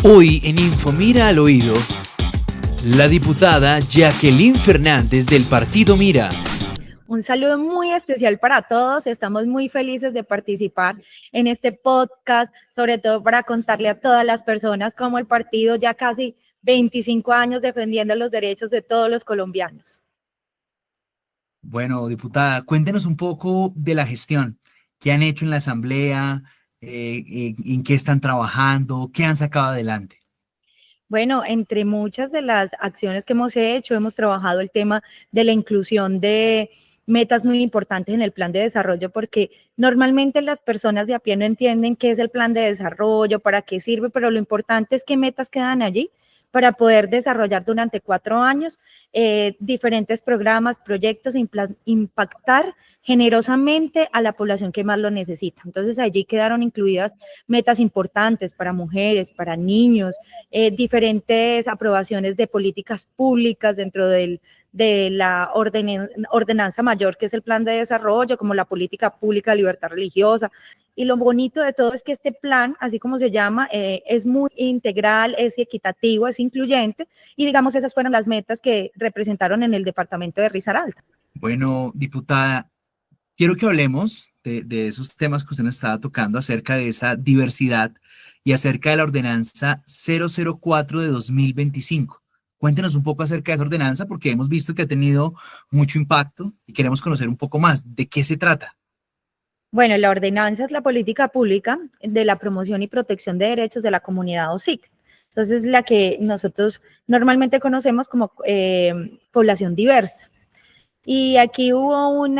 Hoy en Infomira al Oído, la diputada Jacqueline Fernández del Partido Mira. Un saludo muy especial para todos. Estamos muy felices de participar en este podcast, sobre todo para contarle a todas las personas cómo el partido ya casi 25 años defendiendo los derechos de todos los colombianos. Bueno, diputada, cuéntenos un poco de la gestión. ¿Qué han hecho en la Asamblea? ¿En qué están trabajando? ¿Qué han sacado adelante? Bueno, entre muchas de las acciones que hemos hecho, hemos trabajado el tema de la inclusión de metas muy importantes en el plan de desarrollo, porque normalmente las personas de a pie no entienden qué es el plan de desarrollo, para qué sirve, pero lo importante es qué metas quedan allí para poder desarrollar durante 4 años diferentes programas, proyectos, impactar generosamente a la población que más lo necesita. Entonces allí quedaron incluidas metas importantes para mujeres, para niños, diferentes aprobaciones de políticas públicas dentro de la ordenanza mayor, que es el plan de desarrollo, como la política pública de libertad religiosa. Y lo bonito de todo es que este plan, así como se llama, es muy integral, es equitativo, es incluyente, y digamos esas fueron las metas que representaron en el departamento de Risaralda. Bueno, diputada, quiero que hablemos de esos temas que usted nos estaba tocando acerca de esa diversidad y acerca de la ordenanza 004 de 2025. Cuéntenos un poco acerca de esa ordenanza porque hemos visto que ha tenido mucho impacto y queremos conocer un poco más. ¿De qué se trata? Bueno, la ordenanza es la política pública de la promoción y protección de derechos de la comunidad OSIC. Entonces, la que nosotros normalmente conocemos como población diversa. Y aquí hubo un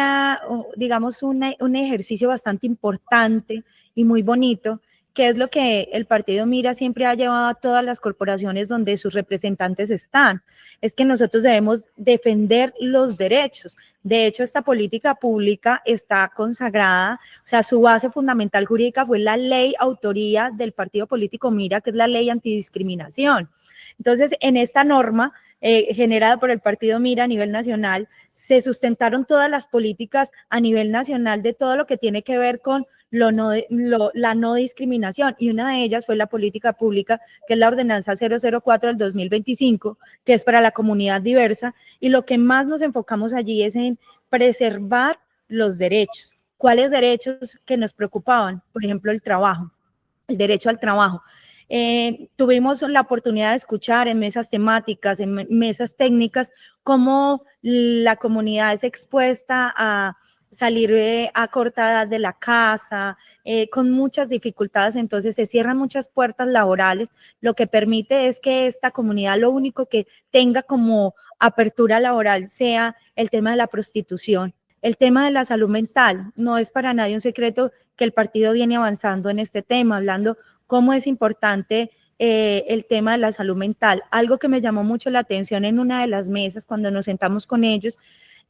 ejercicio bastante importante y muy bonito, que es lo que el partido Mira siempre ha llevado a todas las corporaciones donde sus representantes están, es que nosotros debemos defender los derechos. De hecho, esta política pública está consagrada, o sea, su base fundamental jurídica fue la ley autoría del partido político Mira, que es la ley antidiscriminación. Entonces, en esta norma generada por el partido Mira a nivel nacional, se sustentaron todas las políticas a nivel nacional de todo lo que tiene que ver con la no discriminación, y una de ellas fue la política pública, que es la ordenanza 004 del 2025, que es para la comunidad diversa, y lo que más nos enfocamos allí es en preservar los derechos. ¿Cuáles derechos que nos preocupaban? Por ejemplo, el trabajo, el derecho al trabajo. Tuvimos la oportunidad de escuchar en mesas temáticas, en mesas técnicas, cómo la comunidad es expuesta a salir a corta edad de la casa, con muchas dificultades. Entonces se cierran muchas puertas laborales, lo que permite es que esta comunidad lo único que tenga como apertura laboral sea el tema de la prostitución. El tema de la salud mental, no es para nadie un secreto que el partido viene avanzando en este tema, hablando cómo es importante el tema de la salud mental. Algo que me llamó mucho la atención en una de las mesas, cuando nos sentamos con ellos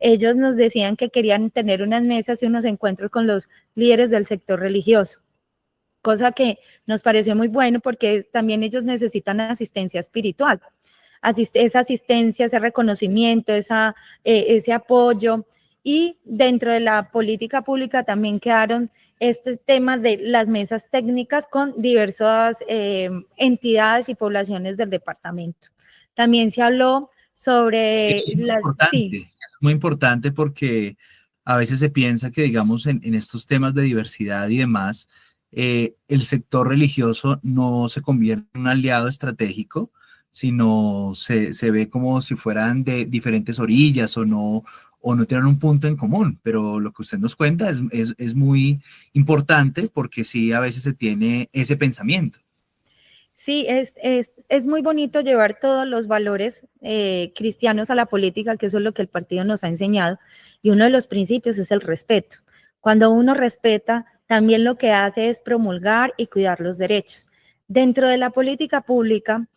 nos decían que querían tener unas mesas y unos encuentros con los líderes del sector religioso, cosa que nos pareció muy bueno porque también ellos necesitan asistencia espiritual, esa asistencia, ese reconocimiento, ese apoyo. Y dentro de la política pública también quedaron este tema de las mesas técnicas con diversas entidades y poblaciones del departamento. También se habló sobre Eso es muy importante, sí. es muy importante porque a veces se piensa que, digamos, en estos temas de diversidad y demás, el sector religioso no se convierte en un aliado estratégico, sino se ve como si fueran de diferentes orillas o no tienen un punto en común. Pero lo que usted nos cuenta es muy importante porque sí, a veces se tiene ese pensamiento. Sí, es muy bonito llevar todos los valores cristianos a la política, que eso es lo que el partido nos ha enseñado, y uno de los principios es el respeto. Cuando uno respeta, también lo que hace es promulgar y cuidar los derechos. Dentro de la política pública,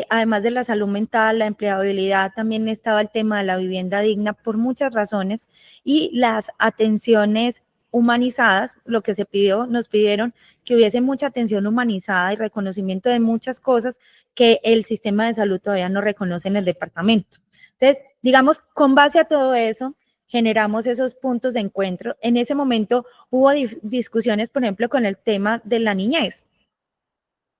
además de la salud mental, la empleabilidad, también estaba el tema de la vivienda digna por muchas razones, y las atenciones humanizadas, lo que se pidió, nos pidieron que hubiese mucha atención humanizada y reconocimiento de muchas cosas que el sistema de salud todavía no reconoce en el departamento. Entonces, digamos, con base a todo eso, generamos esos puntos de encuentro. En ese momento hubo discusiones, por ejemplo, con el tema de la niñez.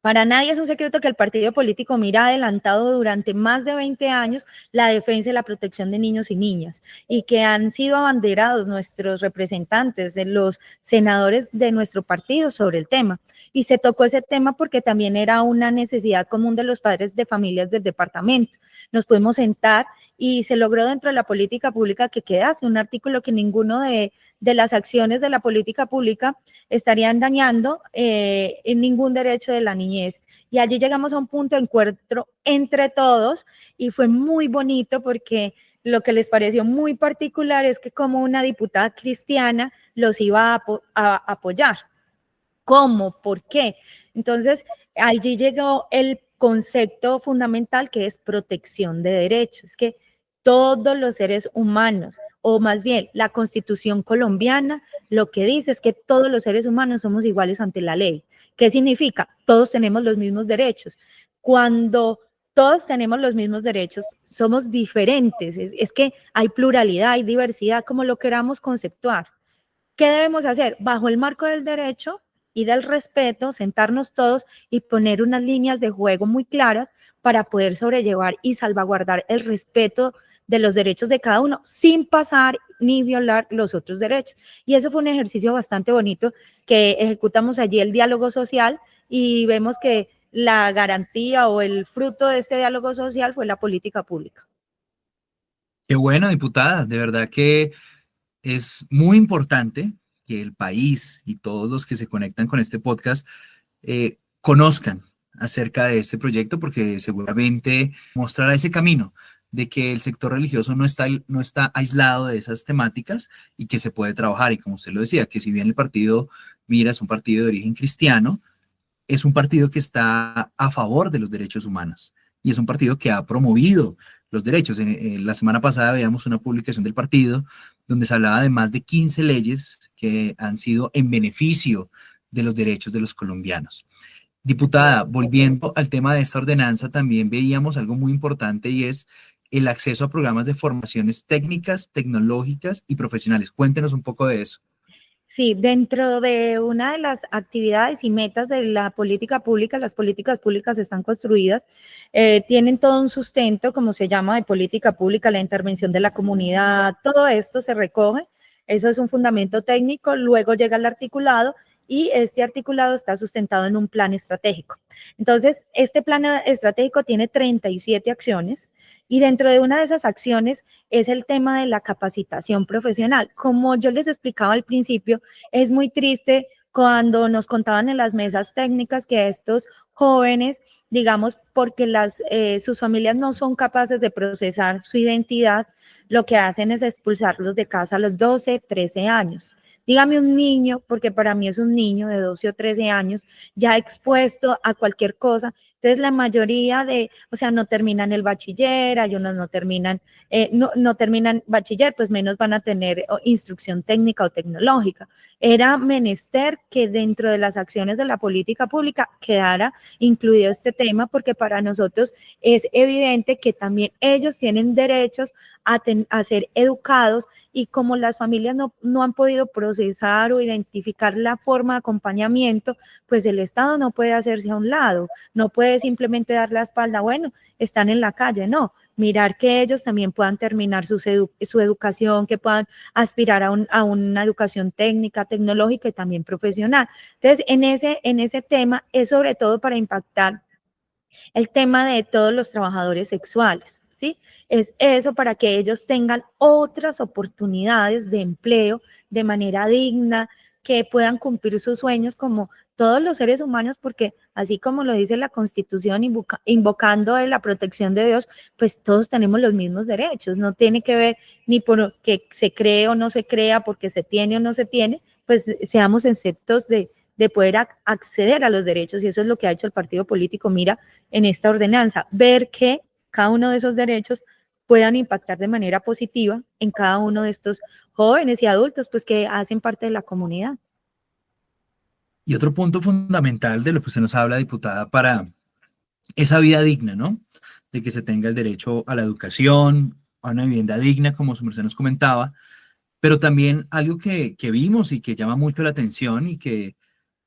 Para nadie es un secreto que el partido político Mira ha adelantado durante más de 20 años la defensa y la protección de niños y niñas, y que han sido abanderados nuestros representantes, de los senadores de nuestro partido sobre el tema. Y se tocó ese tema porque también era una necesidad común de los padres de familias del departamento. Nos pudimos sentar y se logró dentro de la política pública que quedase un artículo que ninguno de las acciones de la política pública estarían dañando en ningún derecho de la niñez. Y allí llegamos a un punto de encuentro entre todos y fue muy bonito porque lo que les pareció muy particular es que como una diputada cristiana los iba a apoyar. ¿Cómo? ¿Por qué? Entonces, allí llegó el concepto fundamental que es protección de derechos, que todos los seres humanos, o más bien la Constitución colombiana, lo que dice es que todos los seres humanos somos iguales ante la ley. ¿Qué significa? Todos tenemos los mismos derechos. Cuando todos tenemos los mismos derechos, somos diferentes, es que hay pluralidad, hay diversidad, como lo queramos conceptuar. ¿Qué debemos hacer? Bajo el marco del derecho y del respeto, sentarnos todos y poner unas líneas de juego muy claras para poder sobrellevar y salvaguardar el respeto de los derechos de cada uno sin pasar ni violar los otros derechos. Y eso fue un ejercicio bastante bonito que ejecutamos allí, el diálogo social, y vemos que la garantía o el fruto de este diálogo social fue la política pública. Qué bueno, diputada, de verdad que es muy importante que el país y todos los que se conectan con este podcast conozcan acerca de este proyecto, porque seguramente mostrará ese camino de que el sector religioso no está aislado de esas temáticas y que se puede trabajar. Y como usted lo decía, que si bien el partido Mira es un partido de origen cristiano, es un partido que está a favor de los derechos humanos y es un partido que ha promovido los derechos. La semana pasada veíamos una publicación del partido donde se hablaba de más de 15 leyes que han sido en beneficio de los derechos de los colombianos. Diputada, volviendo al tema de esta ordenanza, también veíamos algo muy importante y es el acceso a programas de formaciones técnicas, tecnológicas y profesionales. Cuéntenos un poco de eso. Sí, dentro de una de las actividades y metas de la política pública, las políticas públicas están construidas, tienen todo un sustento, como se llama, de política pública, la intervención de la comunidad, todo esto se recoge, eso es un fundamento técnico, luego llega el articulado y este articulado está sustentado en un plan estratégico. Entonces, este plan estratégico tiene 37 acciones y dentro de una de esas acciones es el tema de la capacitación profesional. Como yo les explicaba al principio, es muy triste cuando nos contaban en las mesas técnicas que estos jóvenes, digamos, porque sus familias no son capaces de procesar su identidad, lo que hacen es expulsarlos de casa a los 12, 13 años. Dígame un niño, porque para mí es un niño de 12 o 13 años, ya expuesto a cualquier cosa. Entonces, la mayoría no terminan el bachiller, hay unos no terminan, no terminan bachiller, pues menos van a tener instrucción técnica o tecnológica. Era menester que dentro de las acciones de la política pública quedara incluido este tema, porque para nosotros es evidente que también ellos tienen derechos a ser educados y como las familias no han podido procesar o identificar la forma de acompañamiento, pues el Estado no puede hacerse a un lado, no puede simplemente dar la espalda, bueno, están en la calle, no, mirar que ellos también puedan terminar su educación, que puedan aspirar a una educación técnica, tecnológica y también profesional. Entonces, en ese tema es sobre todo para impactar el tema de todos los trabajadores sexuales, ¿sí? Es eso para que ellos tengan otras oportunidades de empleo de manera digna, que puedan cumplir sus sueños como todos los seres humanos, porque así como lo dice la Constitución, invocando la protección de Dios, pues todos tenemos los mismos derechos, no tiene que ver ni por que se cree o no se crea, porque se tiene o no se tiene, pues seamos exceptos de poder acceder a los derechos, y eso es lo que ha hecho el partido político Mira en esta ordenanza, ver que cada uno de esos derechos puedan impactar de manera positiva en cada uno de estos jóvenes y adultos, pues que hacen parte de la comunidad. Y otro punto fundamental de lo que usted nos habla, diputada, para esa vida digna, ¿no? De que se tenga el derecho a la educación, a una vivienda digna, como su merced nos comentaba, pero también algo que vimos y que llama mucho la atención y que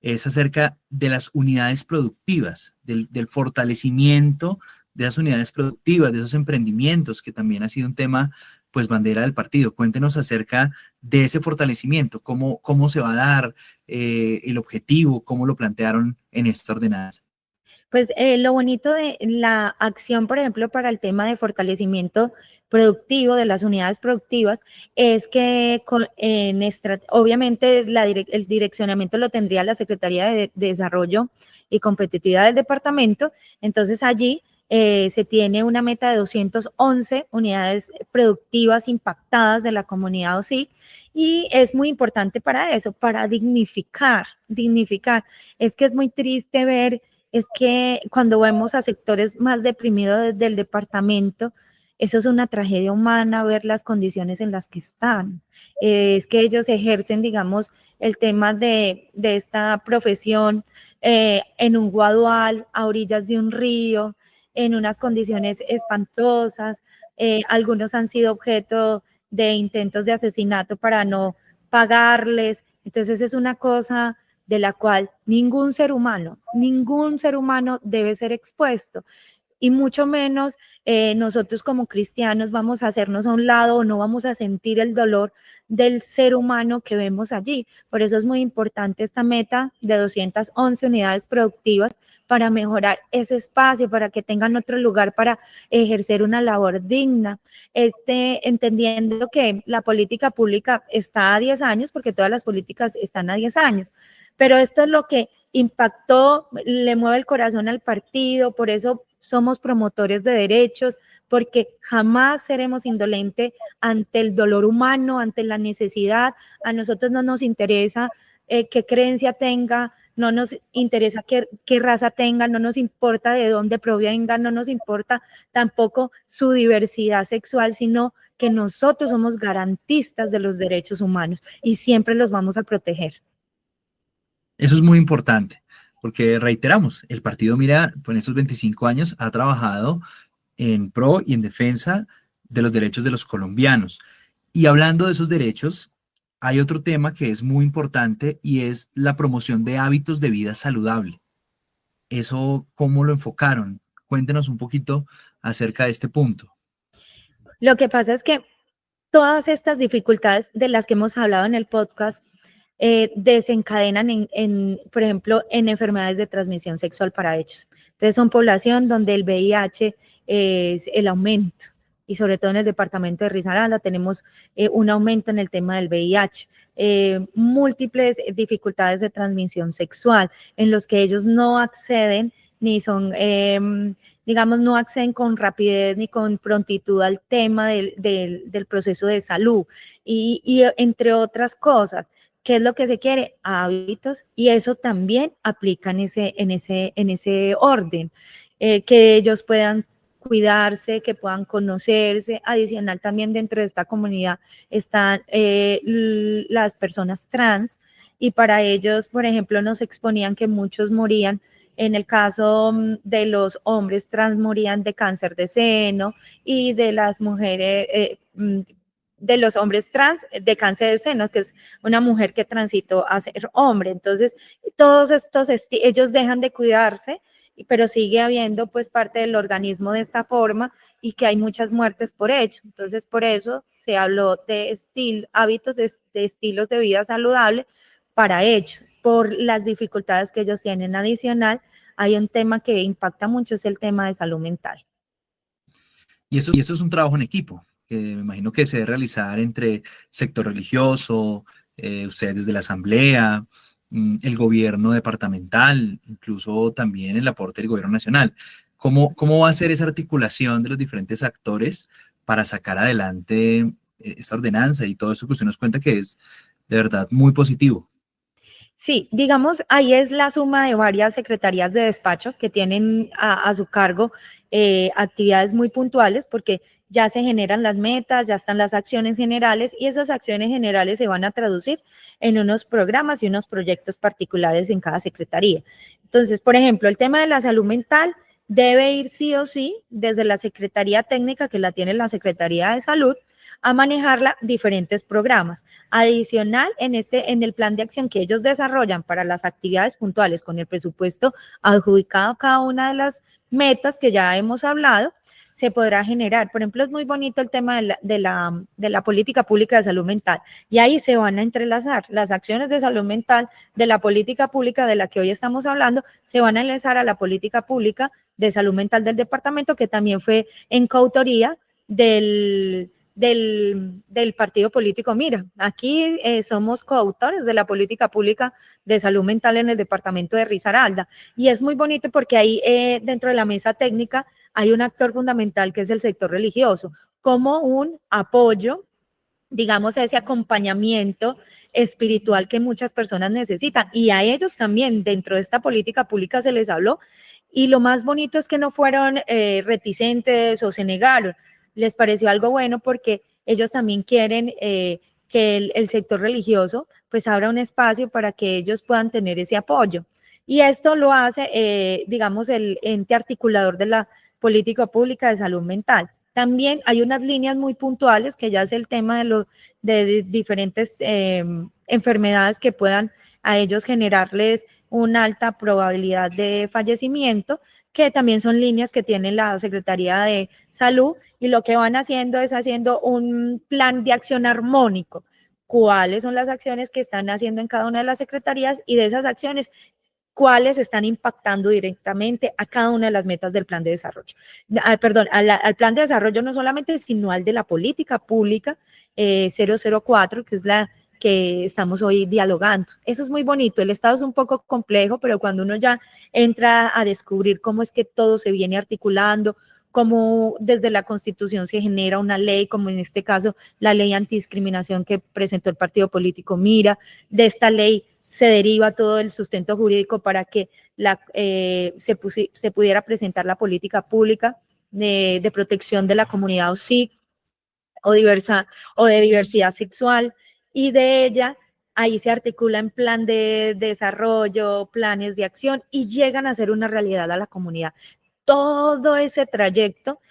es acerca de las unidades productivas, del fortalecimiento de las unidades productivas, de esos emprendimientos, que también ha sido un tema, pues, bandera del partido. Cuéntenos acerca de ese fortalecimiento, cómo se va a dar el objetivo, cómo lo plantearon en esta ordenanza. Pues lo bonito de la acción, por ejemplo, para el tema de fortalecimiento productivo de las unidades productivas es que obviamente el direccionamiento lo tendría la Secretaría de Desarrollo y Competitividad del departamento. Entonces allí se tiene una meta de 211 unidades productivas impactadas de la comunidad OSIC, y es muy importante para eso, para dignificar. Es que es muy triste ver, es que cuando vemos a sectores más deprimidos del departamento, eso es una tragedia humana, ver las condiciones en las que están. Es que ellos ejercen, digamos, el tema de esta profesión en un guadual, a orillas de un río, en unas condiciones espantosas. Algunos han sido objeto de intentos de asesinato para no pagarles. Entonces es una cosa de la cual ningún ser humano debe ser expuesto, y mucho menos nosotros como cristianos vamos a hacernos a un lado o no vamos a sentir el dolor del ser humano que vemos allí. Por eso es muy importante esta meta de 211 unidades productivas para mejorar ese espacio, para que tengan otro lugar para ejercer una labor digna. Entendiendo que la política pública está a 10 años, porque todas las políticas están a 10 años, pero esto es lo que impactó, le mueve el corazón al partido. Por eso somos promotores de derechos, porque jamás seremos indolentes ante el dolor humano, ante la necesidad. A nosotros no nos interesa qué creencia tenga, no nos interesa qué raza tenga, no nos importa de dónde provenga, no nos importa tampoco su diversidad sexual, sino que nosotros somos garantistas de los derechos humanos y siempre los vamos a proteger. Eso es muy importante, porque reiteramos, el partido Mira, pues, en estos 25 años ha trabajado en pro y en defensa de los derechos de los colombianos. Y hablando de esos derechos, hay otro tema que es muy importante y es la promoción de hábitos de vida saludable. ¿Eso cómo lo enfocaron? Cuéntenos un poquito acerca de este punto. Lo que pasa es que todas estas dificultades de las que hemos hablado en el podcast desencadenan por ejemplo, en enfermedades de transmisión sexual para ellos. Entonces son población donde el VIH es el aumento, y sobre todo en el departamento de Risaralda tenemos un aumento en el tema del VIH, múltiples dificultades de transmisión sexual en los que ellos no acceden ni son, digamos, no acceden con rapidez ni con prontitud al tema del proceso de salud, y entre otras cosas. ¿Qué es lo que se quiere? Hábitos, y eso también aplica en ese orden, que ellos puedan cuidarse, que puedan conocerse. Adicional, también dentro de esta comunidad están las personas trans, y para ellos, por ejemplo, nos exponían que muchos morían. En el caso de los hombres trans, morían de cáncer de seno, y de las mujeres, de los hombres trans, de cáncer de seno, que es una mujer que transitó a ser hombre. Entonces, todos estos, ellos dejan de cuidarse, pero sigue habiendo pues parte del organismo de esta forma, y que hay muchas muertes por ello. Entonces, por eso se habló de hábitos de estilos de vida saludable para ellos, por las dificultades que ellos tienen. Adicional, hay un tema que impacta mucho, es el tema de salud mental. Y eso es un trabajo en equipo, que me imagino que se debe realizar entre sector religioso, ustedes desde la asamblea, el gobierno departamental, incluso también el aporte del gobierno nacional. ¿Cómo va a ser esa articulación de los diferentes actores para sacar adelante esta ordenanza y todo eso que usted nos cuenta, que es de verdad muy positivo? Sí, digamos, ahí es la suma de varias secretarías de despacho que tienen a su cargo actividades muy puntuales, porque ya se generan las metas, ya están las acciones generales, y esas acciones generales se van a traducir en unos programas y unos proyectos particulares en cada secretaría. Entonces, por ejemplo, el tema de la salud mental debe ir sí o sí desde la Secretaría Técnica, que la tiene la Secretaría de Salud, a manejarla diferentes programas. Adicional, en el plan de acción que ellos desarrollan para las actividades puntuales con el presupuesto adjudicado a cada una de las metas que ya hemos hablado, se podrá generar. Por ejemplo, es muy bonito el tema de la política pública de salud mental, y ahí se van a entrelazar las acciones de salud mental de la política pública de la que hoy estamos hablando, se van a enlazar a la política pública de salud mental del departamento, que también fue en coautoría del partido político Mira. Aquí somos coautores de la política pública de salud mental en el departamento de Risaralda, y es muy bonito porque ahí dentro de la mesa técnica hay un actor fundamental que es el sector religioso, como un apoyo, digamos, ese acompañamiento espiritual que muchas personas necesitan, y a ellos también dentro de esta política pública se les habló, y lo más bonito es que no fueron reticentes o se negaron, les pareció algo bueno porque ellos también quieren que el sector religioso pues abra un espacio para que ellos puedan tener ese apoyo. Y esto lo hace, digamos, el ente articulador de la política pública de salud mental. También hay unas líneas muy puntuales que ya es el tema de diferentes enfermedades que puedan a ellos generarles una alta probabilidad de fallecimiento, que también son líneas que tiene la Secretaría de Salud, y lo que van haciendo es haciendo un plan de acción armónico. ¿Cuáles son las acciones que están haciendo en cada una de las secretarías? Y de esas acciones, cuáles están impactando directamente a cada una de las metas del plan de desarrollo. Perdón, al plan de desarrollo no solamente, sino al de la política pública 004, que es la que estamos hoy dialogando. Eso es muy bonito. El Estado es un poco complejo, pero cuando uno ya entra a descubrir cómo es que todo se viene articulando, cómo desde la Constitución se genera una ley, como en este caso la ley antidiscriminación que presentó el partido político Mira, de esta ley se deriva todo el sustento jurídico para que se pudiera presentar la política pública de protección de la comunidad OSIC o de diversidad sexual, y de ella ahí se articula en plan de desarrollo, planes de acción, y llegan a ser una realidad a la comunidad. Todo ese trayecto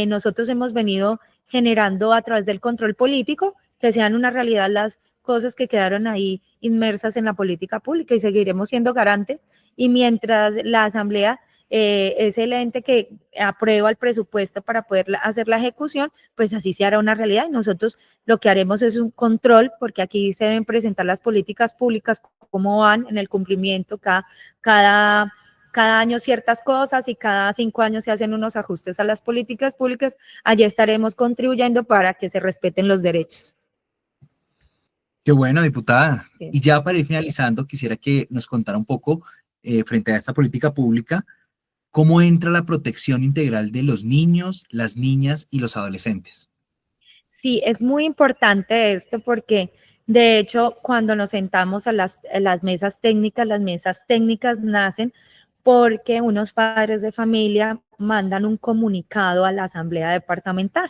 nosotros hemos venido generando a través del control político, que sean una realidad las cosas que quedaron ahí inmersas en la política pública, y seguiremos siendo garantes. Y mientras la Asamblea es el ente que aprueba el presupuesto para poder hacer la ejecución, pues así se hará una realidad, y nosotros lo que haremos es un control, porque aquí se deben presentar las políticas públicas, cómo van en el cumplimiento, cada año ciertas cosas, y cada 5 años se hacen unos ajustes a las políticas públicas. Allí estaremos contribuyendo para que se respeten los derechos. Qué bueno, diputada. Sí. Y ya para ir finalizando, quisiera que nos contara un poco, frente a esta política pública, cómo entra la protección integral de los niños, las niñas y los adolescentes. Sí, es muy importante esto porque, de hecho, cuando nos sentamos a las mesas técnicas nacen porque unos padres de familia mandan un comunicado a la asamblea departamental.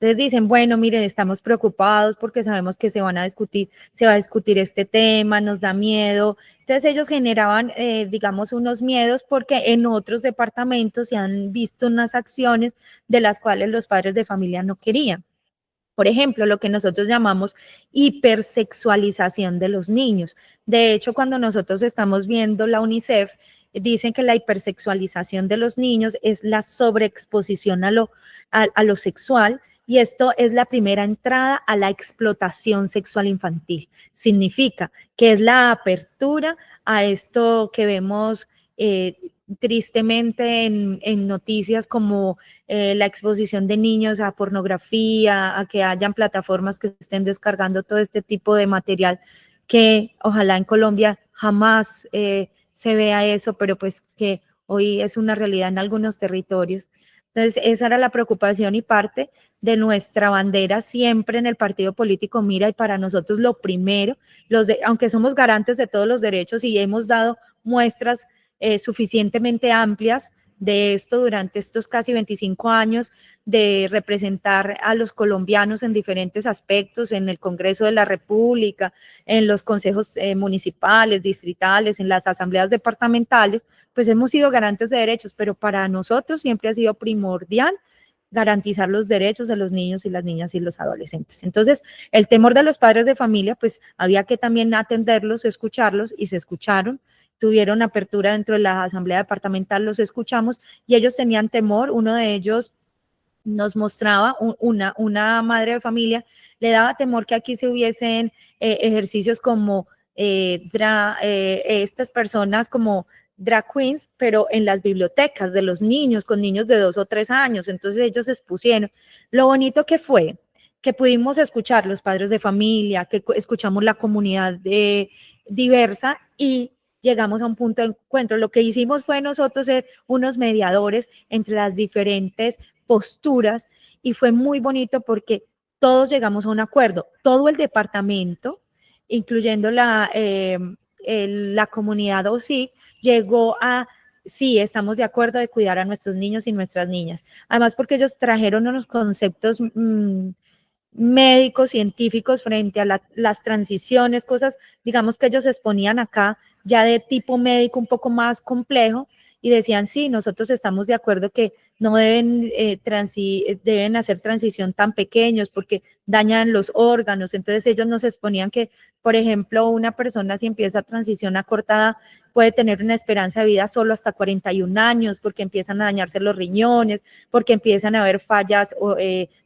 Entonces dicen, bueno, miren, estamos preocupados porque sabemos que se va a discutir este tema, nos da miedo. Entonces ellos generaban, digamos, unos miedos porque en otros departamentos se han visto unas acciones de las cuales los padres de familia no querían. Por ejemplo, lo que nosotros llamamos hipersexualización de los niños. De hecho, cuando nosotros estamos viendo la UNICEF, dicen que la hipersexualización de los niños es la sobreexposición a lo sexual, y esto es la primera entrada a la explotación sexual infantil. Significa que es la apertura a esto que vemos tristemente en noticias, como la exposición de niños a pornografía, a que hayan plataformas que estén descargando todo este tipo de material, que ojalá en Colombia jamás se vea eso, pero pues que hoy es una realidad en algunos territorios. Entonces, esa era la preocupación y parte de nuestra bandera siempre en el partido político Mira, y para nosotros lo primero, aunque somos garantes de todos los derechos y hemos dado muestras suficientemente amplias de esto durante estos casi 25 años de representar a los colombianos en diferentes aspectos, en el Congreso de la República, en los consejos municipales, distritales, en las asambleas departamentales, pues hemos sido garantes de derechos, pero para nosotros siempre ha sido primordial garantizar los derechos de los niños y las niñas y los adolescentes. Entonces, el temor de los padres de familia, pues había que también atenderlos, escucharlos, y se escucharon, tuvieron apertura dentro de la asamblea departamental, los escuchamos, y ellos tenían temor. Uno de ellos nos mostraba, una madre de familia, le daba temor que aquí se hubiesen ejercicios como estas personas como drag queens, pero en las bibliotecas de los niños, con niños de 2 o 3 años. Entonces ellos se expusieron. Lo bonito que fue que pudimos escuchar los padres de familia, que escuchamos la comunidad diversa, y llegamos a un punto de encuentro. Lo que hicimos fue nosotros ser unos mediadores entre las diferentes posturas, y fue muy bonito porque todos llegamos a un acuerdo. Todo el departamento, incluyendo la comunidad OSIC, llegó a, sí, estamos de acuerdo de cuidar a nuestros niños y nuestras niñas. Además, porque ellos trajeron unos conceptos médicos, científicos frente a las transiciones, cosas, digamos, que ellos exponían acá, ya de tipo médico un poco más complejo, y decían, sí, nosotros estamos de acuerdo que no deben hacer transición tan pequeños porque dañan los órganos. Entonces ellos nos exponían que, por ejemplo, una persona, si empieza transición acortada, puede tener una esperanza de vida solo hasta 41 años, porque empiezan a dañarse los riñones, porque empiezan a haber fallas,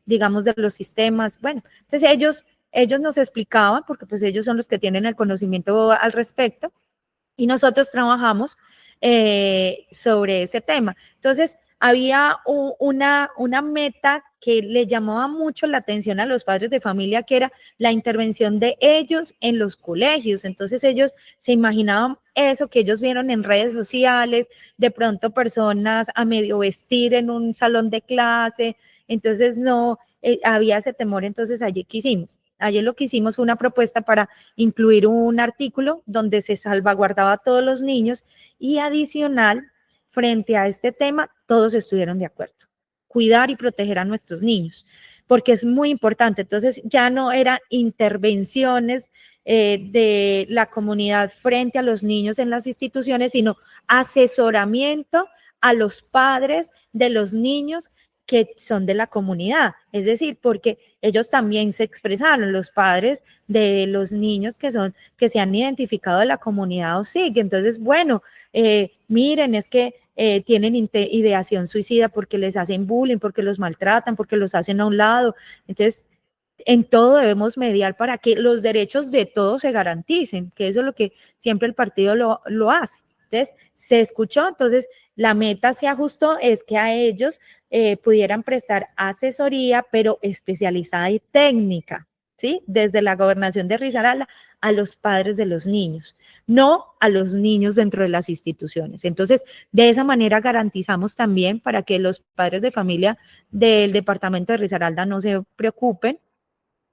digamos, de los sistemas. Bueno, entonces ellos nos explicaban, porque pues ellos son los que tienen el conocimiento al respecto, y nosotros trabajamos sobre ese tema. Entonces, había una meta que le llamaba mucho la atención a los padres de familia, que era la intervención de ellos en los colegios. Entonces, ellos se imaginaban eso que ellos vieron en redes sociales, de pronto personas a medio vestir en un salón de clase. Entonces, no había ese temor. Entonces, allí quisimos. Ayer lo que hicimos fue una propuesta para incluir un artículo donde se salvaguardaba a todos los niños, y adicional, frente a este tema, todos estuvieron de acuerdo. Cuidar y proteger a nuestros niños, porque es muy importante. Entonces ya no eran intervenciones de la comunidad frente a los niños en las instituciones, sino asesoramiento a los padres de los niños que son de la comunidad. Es decir, porque ellos también se expresaron, los padres de los niños que se han identificado de la comunidad OSIG. Entonces, bueno, miren, es que tienen ideación suicida porque les hacen bullying, porque los maltratan, porque los hacen a un lado. Entonces, en todo debemos mediar para que los derechos de todos se garanticen, que eso es lo que siempre el partido lo hace. Entonces, se escuchó. Entonces, la meta se ajustó, es que a ellos pudieran prestar asesoría, pero especializada y técnica, ¿sí? Desde la gobernación de Risaralda a los padres de los niños, no a los niños dentro de las instituciones. Entonces, de esa manera garantizamos también para que los padres de familia del departamento de Risaralda no se preocupen,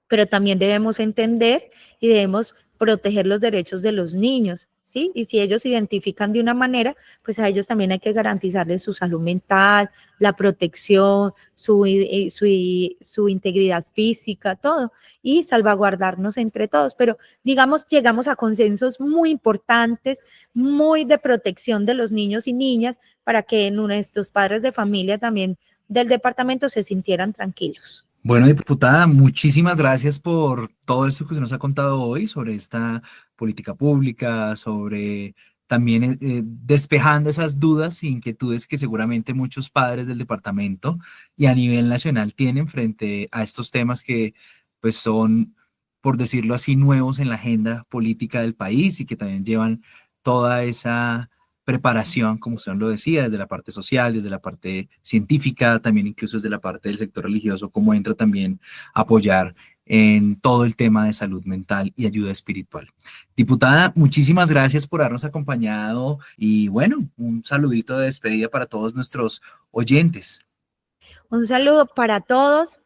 pero también debemos entender y debemos proteger los derechos de los niños, ¿sí? Y si ellos se identifican de una manera, pues a ellos también hay que garantizarles su salud mental, la protección, su integridad física, todo, y salvaguardarnos entre todos. Pero, digamos, llegamos a consensos muy importantes, muy de protección de los niños y niñas, para que nuestros padres de familia también del departamento se sintieran tranquilos. Bueno, diputada, muchísimas gracias por todo esto que se nos ha contado hoy sobre esta política pública, sobre también despejando esas dudas e inquietudes que seguramente muchos padres del departamento y a nivel nacional tienen frente a estos temas que pues son, por decirlo así, nuevos en la agenda política del país y que también llevan toda esa preparación, como usted lo decía, desde la parte social, desde la parte científica, también incluso desde la parte del sector religioso, cómo entra también a apoyar en todo el tema de salud mental y ayuda espiritual. Diputada, muchísimas gracias por habernos acompañado y bueno, un saludito de despedida para todos nuestros oyentes. Un saludo para todos.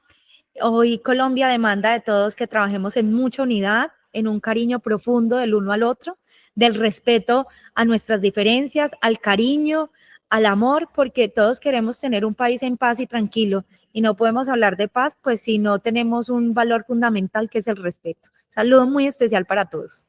Hoy Colombia demanda de todos que trabajemos en mucha unidad, en un cariño profundo del uno al otro, del respeto a nuestras diferencias, al cariño, al amor, porque todos queremos tener un país en paz y tranquilo, y no podemos hablar de paz pues si no tenemos un valor fundamental que es el respeto. Saludo muy especial para todos.